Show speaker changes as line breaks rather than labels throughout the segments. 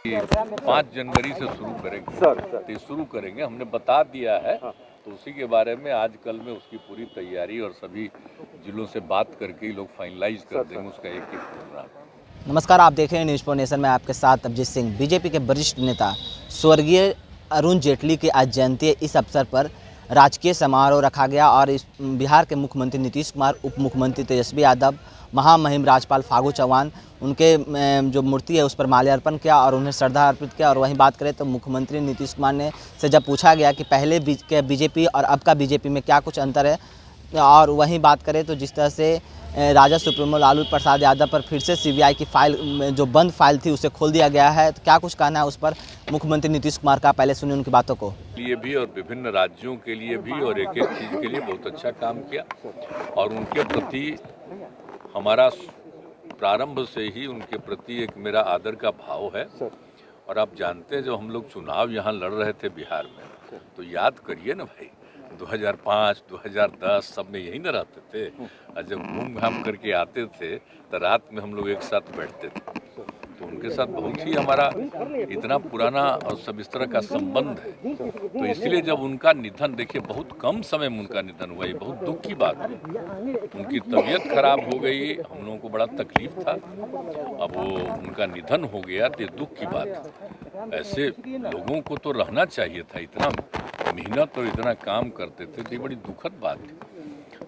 5 जनवरी से शुरू करेंगे सर, तो शुरू करेंगे, हमने बता दिया है। तो उसी के बारे में आज कल में उसकी पूरी तैयारी और सभी जिलों से बात करके ही लोग फाइनलाइज कर देंगे उसका एक प्रोग्राम।
नमस्कार, आप देख रहे हैं न्यूज़ फॉर नेशन में आपके साथ अभिजीत सिंह। बीजेपी के वरिष्ठ नेता स्वर्गीय अरुण जेटली की आज जयंती है। इस अवसर पर राजकीय समारोह रखा गया और इस बिहार के मुख्यमंत्री नीतीश कुमार, उप मुख्यमंत्री तेजस्वी यादव, महामहिम राज्यपाल फागू चौहान, उनके जो मूर्ति है उस पर माल्यार्पण किया और उन्हें श्रद्धा अर्पित किया। और वहीं बात करें तो मुख्यमंत्री नीतीश कुमार ने से जब पूछा गया कि पहले के बीजेपी और अब का बीजेपी में क्या कुछ अंतर है, और वहीं बात करें तो जिस तरह से राजद सुप्रीमो लालू प्रसाद यादव पर फिर से सीबीआई की फाइल, जो बंद फाइल थी, उसे खोल दिया गया है, तो क्या कुछ कहना है उस पर मुख्यमंत्री नीतीश कुमार का? पहले सुनिए उनकी बातों को।
लिए भी और विभिन्न राज्यों के लिए भी और एक एक चीज के लिए बहुत अच्छा काम किया और उनके प्रति हमारा प्रारंभ से ही उनके प्रति एक मेरा आदर का भाव है। और आप जानते हैं जब हम लोग चुनाव यहाँ लड़ रहे थे बिहार में, तो याद करिए ना भाई, 2005, 2010 सब में यही न रहते थे। और जब घूम घाम करके आते थे तो रात में हम लोग एक साथ बैठते थे। तो उनके साथ बहुत ही हमारा इतना पुराना और सब इस तरह का संबंध है। तो इसलिए जब उनका निधन, देखिए बहुत कम समय में उनका निधन हुआ, ये बहुत दुख की बात है। उनकी तबीयत खराब हो गई, हम लोगों को बड़ा तकलीफ था। अब वो उनका निधन हो गया तो ये दुख की बात है। ऐसे लोगों को तो रहना चाहिए था, इतना मेहनत और इतना काम करते थे, तो ये बड़ी दुखद बात थी।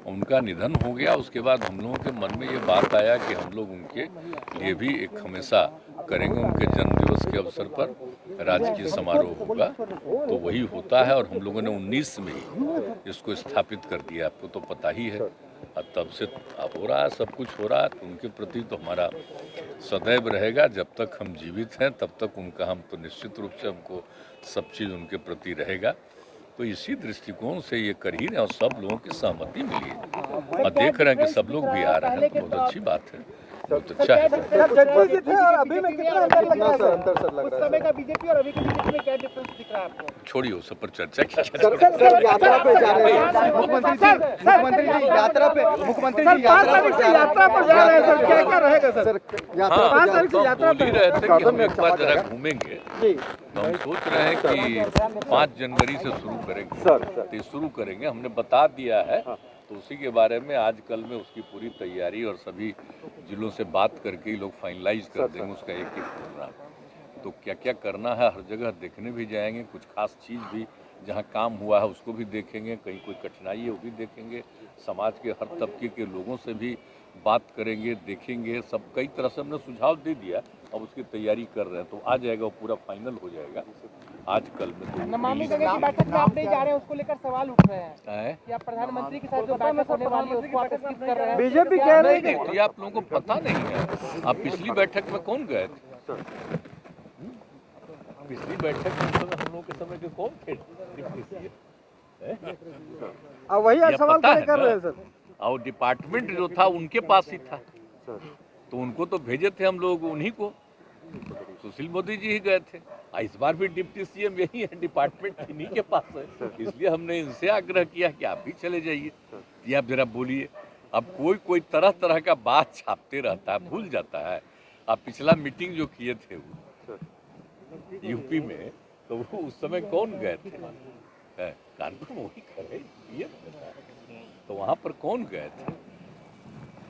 उनका निधन हो गया, उसके बाद हम लोगों के मन में ये बात आया कि हम लोग उनके लिए भी एक हमेशा करेंगे, उनके जन्मदिवस के अवसर पर राजकीय समारोह होगा। तो वही होता है और हम लोगों ने 19 में ही इसको स्थापित कर दिया, आपको तो पता ही है। और तब से अब हो रहा है, सब कुछ हो रहा है। तो उनके प्रति तो हमारा सदैव रहेगा, जब तक हम जीवित हैं तब तक उनका हम तो निश्चित रूप से हमको सब चीज़ उनके प्रति रहेगा। तो इसी दृष्टिकोण से ये कर ही रहे और सब लोगों की सहमति मिली है और देख रहे हैं कि सब लोग भी आ रहे हैं, बहुत अच्छी बात है, बहुत अच्छा है। छोड़िए उस पर चर्चा की।
यात्रा पर जा रहे हैं सर, क्या क्या रहेगा सर?
बोल ही रहे थे कि हम एक बार जरा घूमेंगे, तो हम सोच रहे हैं कि 5 जनवरी से शुरू करेंगे सर, तो शुरू करेंगे, हमने बता दिया है। तो उसी के बारे में आज कल में उसकी पूरी तैयारी और सभी जिलों से बात करके ही लोग फाइनलाइज कर देंगे उसका एक प्रोग्राम। तो क्या क्या करना है, हर जगह देखने भी जाएंगे, कुछ खास चीज़ भी जहाँ काम हुआ है उसको भी देखेंगे, कहीं कोई कठिनाई है वो भी देखेंगे, समाज के हर तबके के लोगों से भी बात करेंगे, देखेंगे। सब कई तरह से हमने सुझाव दे दिया, अब उसकी तैयारी कर रहे हैं, तो आ जाएगा, वो पूरा फाइनल हो जाएगा आज कल में। तो
नमामि गंगे की बैठक में आप नहीं जा रहे हैं, उसको लेकर सवाल उठ रहे हैं कि आप प्रधानमंत्री के साथ जो बैठक होने वाली है उसको आप स्किप कर रहे हैं। बीजेपी कह रही है
कि आप लोगों को पता नहीं है। आप पिछली बैठक में कौन गए थे? पिछली बैठक में हम लोगों के समय के कौन थे?
वही सवाल कर रहे हैं सर।
और डिपार्टमेंट जो था उनके पास ही था, तो उनको तो भेजे थे हम लोग उन्हीं को, सुशील मोदी जी ही गए थे। इस बार भी डिप्टी सीएम यही है, डिपार्टमेंट इन्हीं के पास है, इसलिए हमने इनसे आग्रह किया कि आप भी चले जाइए, ये आप जरा बोलिए। अब कोई तरह तरह का बात छापते रहता है, भूल जाता है। आप पिछला मीटिंग जो किए थे वो यूपी में, तो वो उस समय कौन गए थे? कानपुर में वही कर रहे, तो वहाँ पर कौन गए थे?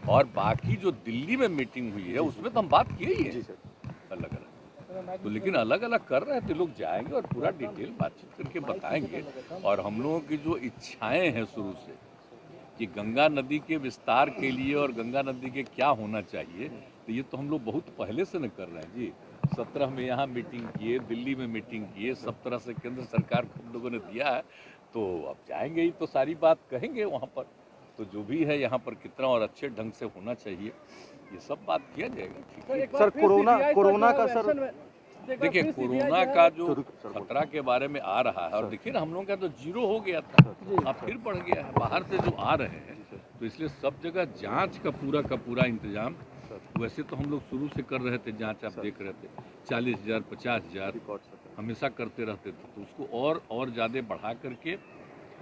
और बाकी जो दिल्ली में मीटिंग हुई है उसमें तो हम बात किए ही है अलग अलग, तो लेकिन अलग अलग कर रहे हैं, तो लोग जाएंगे और पूरा डिटेल बातचीत करके बताएंगे। और हम लोगों की जो इच्छाएं हैं शुरू से कि गंगा नदी के विस्तार के लिए और गंगा नदी के क्या होना चाहिए, तो ये तो हम लोग बहुत पहले से न कर रहे हैं जी। 17 में यहाँ मीटिंग किए, दिल्ली में मीटिंग किए, सब तरह से केंद्र सरकार को हम लोगों ने दिया है। तो अब जाएंगे ही तो सारी बात कहेंगे वहाँ पर, तो जो भी है यहाँ पर कितना और अच्छे ढंग से होना चाहिए, ये सब बात किया जाएगा। ठीक है
सर, कोरोना का सर,
देखिए कोरोना का जो खतरा के बारे में आ रहा है, और देखिए ना हम लोगों का तो 0 हो गया था, अब फिर बढ़ गया है बाहर से जो आ रहे हैं, तो इसलिए सब जगह जांच का पूरा इंतजाम। वैसे तो हम लोग शुरू से कर रहे थे जांच, आप देख रहे थे 40,000 50,000 हमेशा करते रहते थे, तो उसको और ज़्यादा बढ़ा करके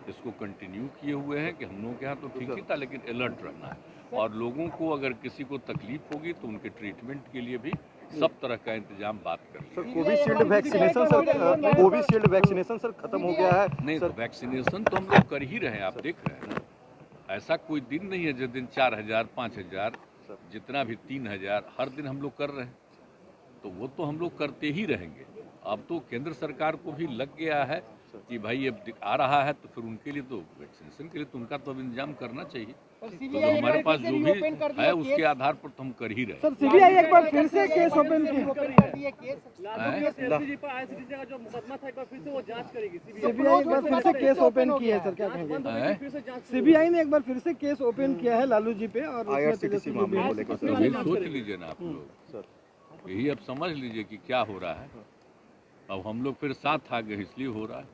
इसको कंटिन्यू किए हुए हैं कि हम लोगों के यहाँ तो ठीक ही था, लेकिन अलर्ट रहना है। और लोगों को अगर किसी को तकलीफ होगी तो उनके ट्रीटमेंट के लिए भी सब तरह का इंतजाम बात कर
सर कोविशील्ड वैक्सीनेशन सर खत्म हो गया है।
नहीं तो वैक्सीनेशन तो हम लोग कर ही रहे हैं, आप देख रहे हैं ना। ऐसा कोई दिन नहीं है जिस दिन 4000, 5000, जितना भी 3000 हर दिन हम लोग कर रहे हैं, तो वो तो हम लोग करते ही रहेंगे। अब तो केंद्र सरकार को भी लग गया है कि भाई अब आ रहा है, तो फिर उनके लिए तो वैक्सीनेशन के लिए तो उनका तो इंतजाम करना चाहिए। तो हमारे पास जो भी है उसके आधार पर तो हम कर ही रहे हैं।
सर सीबीआई एक बार फिर से केस ओपन कर दिया,
सीबीआई एक बार फिर से केस ओपन किया है सर, क्या कहेंगे?
सीबीआई ने एक बार फिर से केस ओपन किया है लालू जी पे और
IRCTC मामले को लेकर
तो यही सोच लीजिए ना आप लोग, यही अब समझ लीजिए कि क्या हो रहा है। अब हम लोग फिर साथ आ गए इसलिए हो रहा है।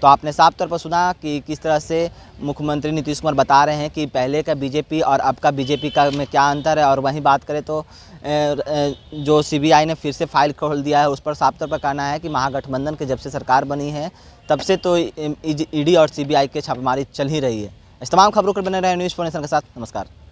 तो आपने साफ तौर पर सुना कि किस तरह से मुख्यमंत्री नीतीश कुमार बता रहे हैं कि पहले का बीजेपी और अब का बीजेपी का में क्या अंतर है। और वहीं बात करें तो जो सीबीआई ने फिर से फाइल खोल दिया है, उस पर साफ तौर पर कहना है कि महागठबंधन के जब से सरकार बनी है तब से तो ईडी और सीबीआई के छापेमारी चल ही रही है। इस तमाम खबरों पर बने रहे न्यूज़ 4 नेशन के साथ। नमस्कार।